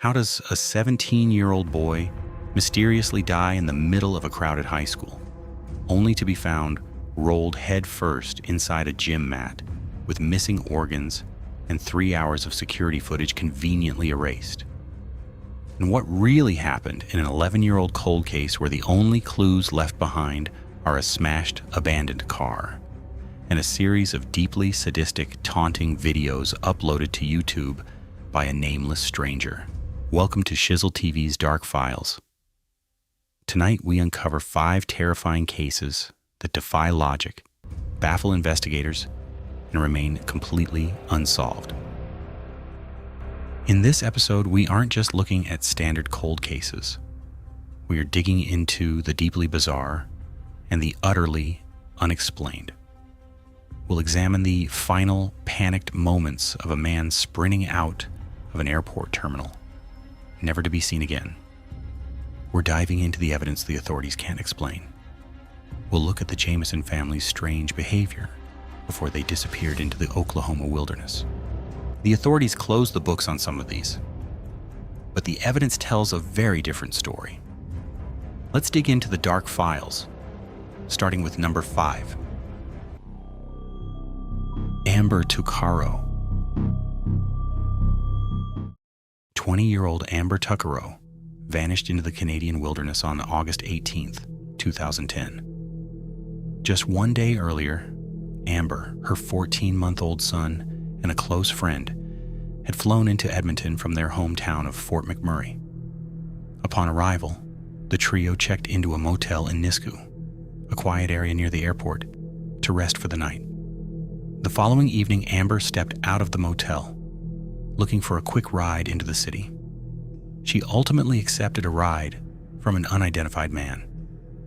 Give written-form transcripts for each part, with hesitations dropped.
How does a 17-year-old boy mysteriously die in the middle of a crowded high school, only to be found rolled headfirst inside a gym mat with missing organs and 3 hours of security footage conveniently erased? And what really happened in an 11-year-old cold case where the only clues left behind are a smashed, abandoned car and a series of deeply sadistic, taunting videos uploaded to YouTube by a nameless stranger? Welcome to Shizzle TV's Dark Files. Tonight we uncover 5 terrifying cases that defy logic, baffle investigators, and remain completely unsolved. In this episode, we aren't just looking at standard cold cases. We are digging into the deeply bizarre and the utterly unexplained. We'll examine the final panicked moments of a man sprinting out of an airport terminal, never to be seen again. We're diving into the evidence the authorities can't explain. We'll look at the Jamison family's strange behavior before they disappeared into the Oklahoma wilderness. The authorities closed the books on some of these, but the evidence tells a very different story. Let's dig into the dark files, starting with number 5. Amber Tuccaro. 20-year-old Amber Tuccaro vanished into the Canadian wilderness on August 18th, 2010. Just one day earlier, Amber, her 14-month-old son, and a close friend had flown into Edmonton from their hometown of Fort McMurray. Upon arrival, the trio checked into a motel in Nisku, a quiet area near the airport, to rest for the night. The following evening, Amber stepped out of the motel, looking for a quick ride into the city. She ultimately accepted a ride from an unidentified man,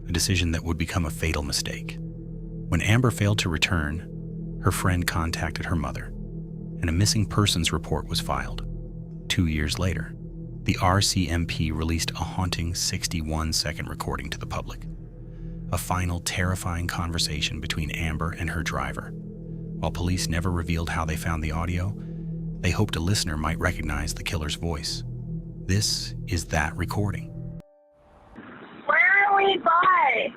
a decision that would become a fatal mistake. When Amber failed to return, her friend contacted her mother, and a missing persons report was filed. 2 years later, the RCMP released a haunting 61-second recording to the public, a final terrifying conversation between Amber and her driver. While police never revealed how they found the audio, they hoped a listener might recognize the killer's voice. This is that recording. Where are we by?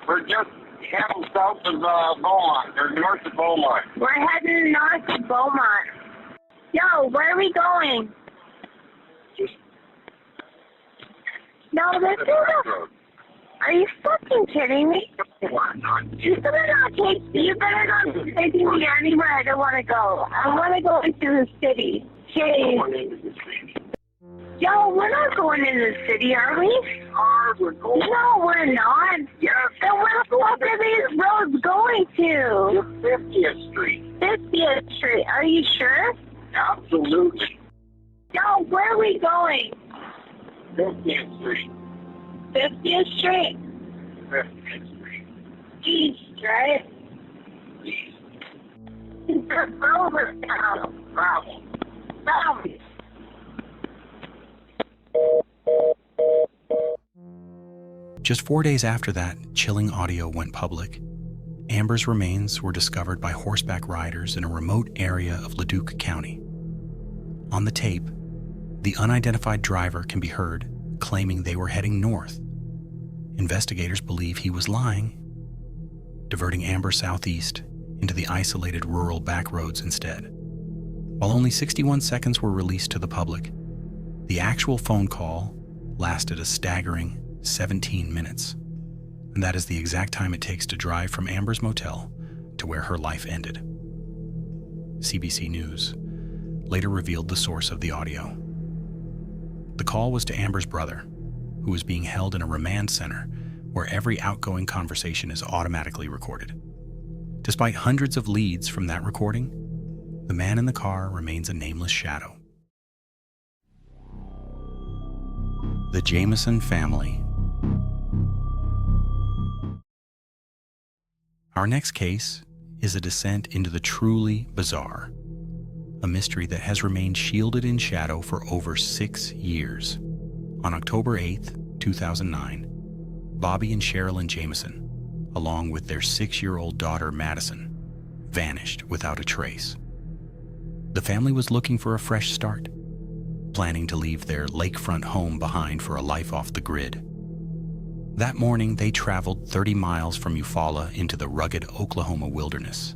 We're just heading south of Beaumont, or north of Beaumont. We're heading north of Beaumont. Yo, where are we going? Just No, this is a... Are you fucking kidding me? You better not take me anywhere I don't want to go. I want to go into the city. Jeez. Yo, we're not going into the city, are we? We're going. No, we're not. Yes. Then what are these roads going to? 50th Street. 50th Street. Are you sure? Absolutely. Yo, where are we going? 50th Street. 50th Street? 50th Street. East, right? East. Over town. Bravo. Just 4 days after that chilling audio went public, Amber's remains were discovered by horseback riders in a remote area of Leduc County. On the tape, the unidentified driver can be heard claiming they were heading north. Investigators believe he was lying, diverting Amber southeast into the isolated rural backroads instead. While only 61 seconds were released to the public, the actual phone call lasted a staggering 17 minutes, and that is the exact time it takes to drive from Amber's motel to where her life ended. CBC News later revealed the source of the audio. The call was to Amber's brother, who was being held in a remand center where every outgoing conversation is automatically recorded. Despite hundreds of leads from that recording, the man in the car remains a nameless shadow. The Jamison Family. Our next case is a descent into the truly bizarre, a mystery that has remained shielded in shadow for over 6 years. On October 8th, 2009, Bobby and Sherilyn Jamison, along with their 6-year-old daughter Madison, vanished without a trace. The family was looking for a fresh start, planning to leave their lakefront home behind for a life off the grid. That morning, they traveled 30 miles from Eufaula into the rugged Oklahoma wilderness,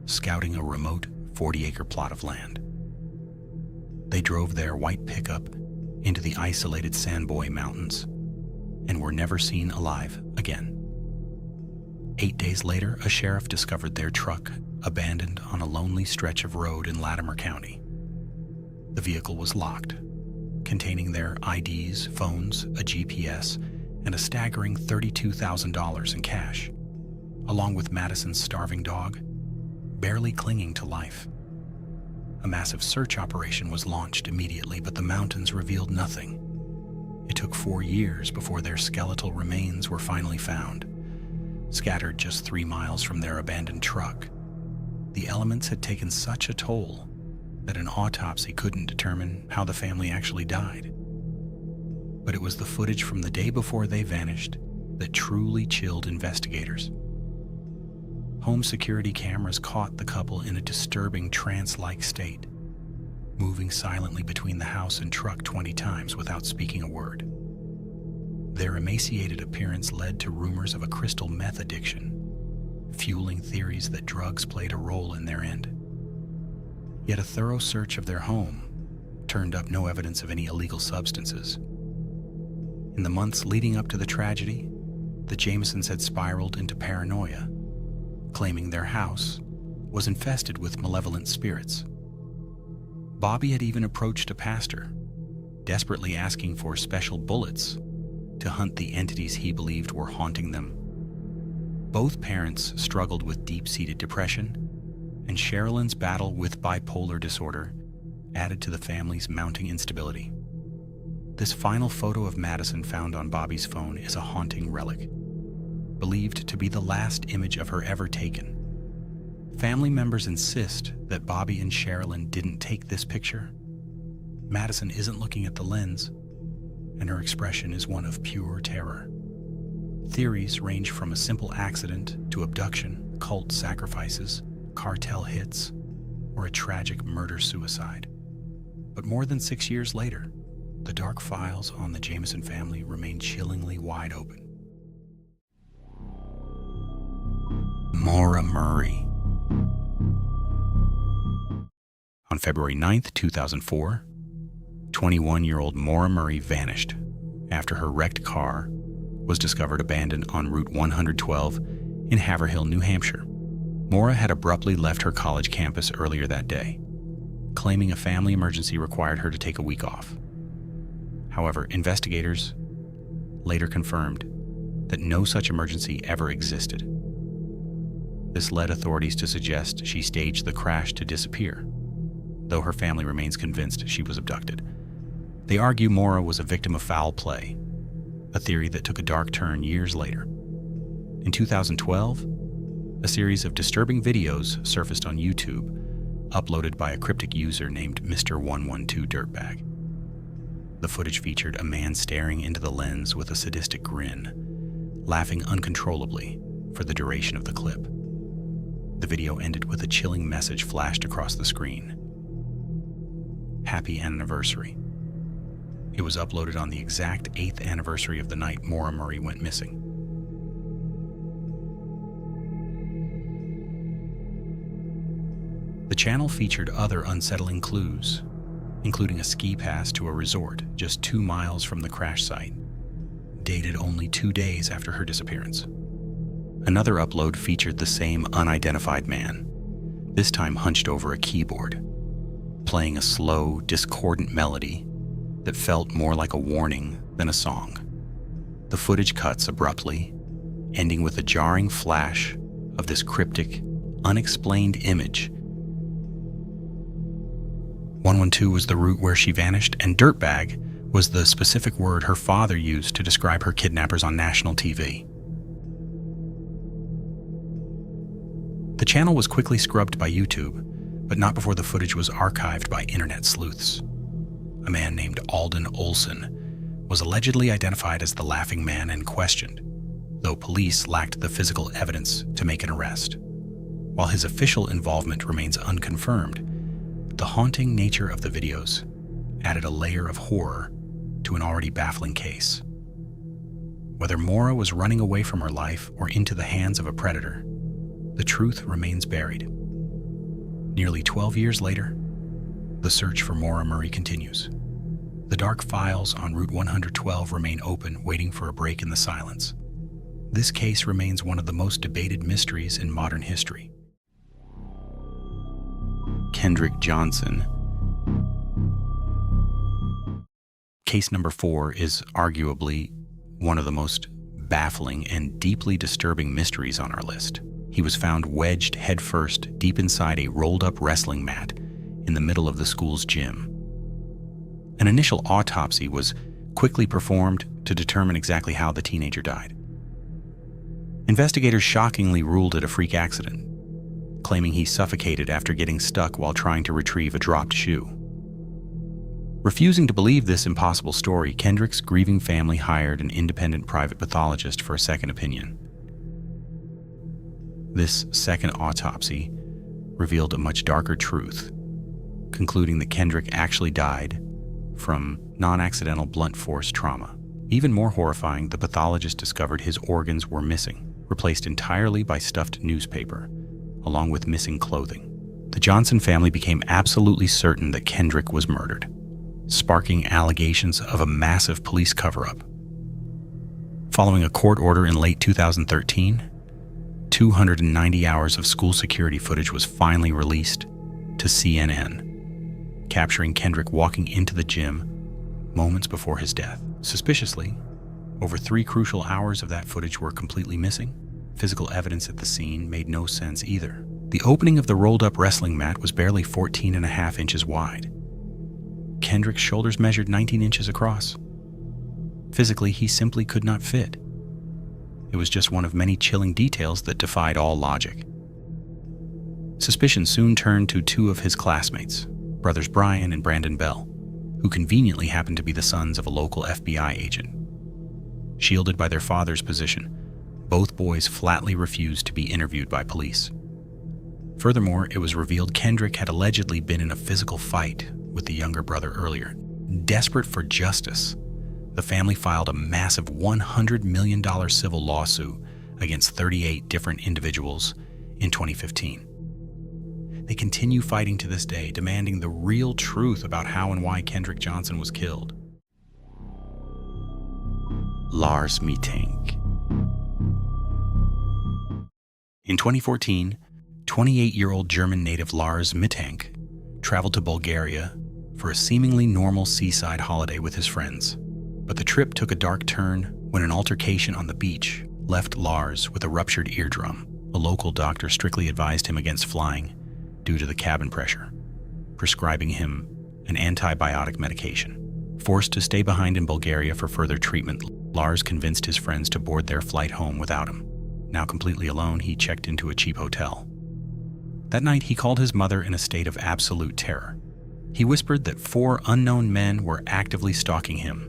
scouting a remote 40-acre plot of land. They drove their white pickup into the isolated Sandboy Mountains and were never seen alive again. 8 days later, a sheriff discovered their truck abandoned on a lonely stretch of road in Latimer County. The vehicle was locked, containing their IDs, phones, a GPS, and a staggering $32,000 in cash, along with Madison's starving dog, barely clinging to life. A massive search operation was launched immediately, but the mountains revealed nothing. It took 4 years before their skeletal remains were finally found, scattered just 3 miles from their abandoned truck. The elements had taken such a toll that an autopsy couldn't determine how the family actually died. But it was the footage from the day before they vanished that truly chilled investigators. Home security cameras caught the couple in a disturbing trance-like state, moving silently between the house and truck 20 times without speaking a word. Their emaciated appearance led to rumors of a crystal meth addiction, fueling theories that drugs played a role in their end. Yet a thorough search of their home turned up no evidence of any illegal substances. In the months leading up to the tragedy, the Jamisons had spiraled into paranoia, claiming their house was infested with malevolent spirits. Bobby had even approached a pastor, desperately asking for special bullets to hunt the entities he believed were haunting them. Both parents struggled with deep-seated depression, and Sherilyn's battle with bipolar disorder added to the family's mounting instability. This final photo of Madison found on Bobby's phone is a haunting relic, believed to be the last image of her ever taken. Family members insist that Bobby and Sherilyn didn't take this picture. Madison isn't looking at the lens, and her expression is one of pure terror. Theories range from a simple accident to abduction, cult sacrifices, cartel hits, or a tragic murder-suicide. But more than 6 years later, the dark files on the Jamison family remain chillingly wide open. Maura Murray. On February 9th, 2004, 21-year-old Maura Murray vanished after her wrecked car was discovered abandoned on Route 112 in Haverhill, New Hampshire. Maura had abruptly left her college campus earlier that day, claiming a family emergency required her to take a week off. However, investigators later confirmed that no such emergency ever existed. This led authorities to suggest she staged the crash to disappear, though her family remains convinced she was abducted. They argue Maura was a victim of foul play, a theory that took a dark turn years later. In 2012, a series of disturbing videos surfaced on YouTube, uploaded by a cryptic user named Mr. 112 Dirtbag. The footage featured a man staring into the lens with a sadistic grin, laughing uncontrollably for the duration of the clip. The video ended with a chilling message flashed across the screen. Happy anniversary. It was uploaded on the exact 8th anniversary of the night Maura Murray went missing. The channel featured other unsettling clues, including a ski pass to a resort just 2 miles from the crash site, dated only 2 days after her disappearance. Another upload featured the same unidentified man, this time hunched over a keyboard, playing a slow, discordant melody that felt more like a warning than a song. The footage cuts abruptly, ending with a jarring flash of this cryptic, unexplained image. 112 was the route where she vanished, and dirtbag was the specific word her father used to describe her kidnappers on national TV. The channel was quickly scrubbed by YouTube, but not before the footage was archived by internet sleuths. A man named Alden Olson was allegedly identified as the laughing man and questioned, though police lacked the physical evidence to make an arrest. While his official involvement remains unconfirmed, the haunting nature of the videos added a layer of horror to an already baffling case. Whether Maura was running away from her life or into the hands of a predator, the truth remains buried. Nearly 12 years later, the search for Maura Murray continues. The dark files on Route 112 remain open, waiting for a break in the silence. This case remains one of the most debated mysteries in modern history. Kendrick Johnson. Case number 4 is arguably one of the most baffling and deeply disturbing mysteries on our list. He was found wedged headfirst deep inside a rolled-up wrestling mat in the middle of the school's gym. An initial autopsy was quickly performed to determine exactly how the teenager died. Investigators shockingly ruled it a freak accident, claiming he suffocated after getting stuck while trying to retrieve a dropped shoe. Refusing to believe this impossible story, Kendrick's grieving family hired an independent private pathologist for a second opinion. This second autopsy revealed a much darker truth, concluding that Kendrick actually died from non-accidental blunt force trauma. Even more horrifying, the pathologist discovered his organs were missing, replaced entirely by stuffed newspaper, along with missing clothing. The Johnson family became absolutely certain that Kendrick was murdered, sparking allegations of a massive police cover-up. Following a court order in late 2013, 290 hours of school security footage was finally released to CNN, capturing Kendrick walking into the gym moments before his death. Suspiciously, over 3 crucial hours of that footage were completely missing. Physical evidence at the scene made no sense either. The opening of the rolled-up wrestling mat was barely 14.5 inches wide. Kendrick's shoulders measured 19 inches across. Physically, he simply could not fit. It was just one of many chilling details that defied all logic. Suspicion soon turned to 2 of his classmates, brothers Brian and Brandon Bell, who conveniently happened to be the sons of a local FBI agent. Shielded by their father's position, both boys flatly refused to be interviewed by police. Furthermore, it was revealed Kendrick had allegedly been in a physical fight with the younger brother earlier. Desperate for justice, the family filed a massive $100 million civil lawsuit against 38 different individuals in 2015. They continue fighting to this day, demanding the real truth about how and why Kendrick Johnson was killed. Lars Mittank. In 2014, 28-year-old German native Lars Mittank traveled to Bulgaria for a seemingly normal seaside holiday with his friends. But the trip took a dark turn when an altercation on the beach left Lars with a ruptured eardrum. A local doctor strictly advised him against flying due to the cabin pressure, prescribing him an antibiotic medication. Forced to stay behind in Bulgaria for further treatment, Lars convinced his friends to board their flight home without him. Now completely alone, he checked into a cheap hotel. That night, he called his mother in a state of absolute terror. He whispered that 4 unknown men were actively stalking him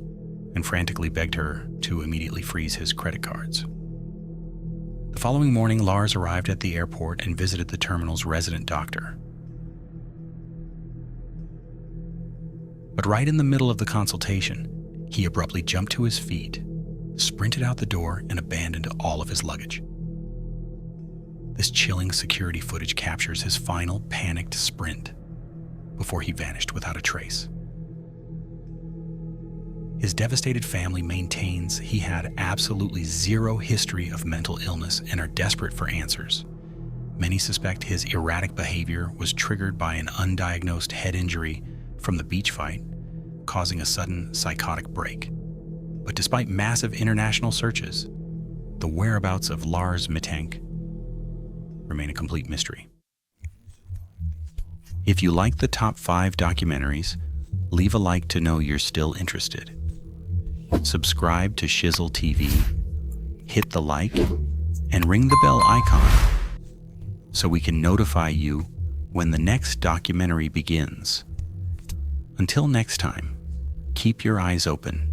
and frantically begged her to immediately freeze his credit cards. The following morning, Lars arrived at the airport and visited the terminal's resident doctor. But right in the middle of the consultation, he abruptly jumped to his feet, sprinted out the door, and abandoned all of his luggage. This chilling security footage captures his final panicked sprint before he vanished without a trace. His devastated family maintains he had absolutely zero history of mental illness and are desperate for answers. Many suspect his erratic behavior was triggered by an undiagnosed head injury from the beach fight, causing a sudden psychotic break. But despite massive international searches, the whereabouts of Lars Mittank remain a complete mystery. If you like the top 5 documentaries, leave a like to know you're still interested. Subscribe to Shizzle TV, hit the like, and ring the bell icon so we can notify you when the next documentary begins. Until next time, keep your eyes open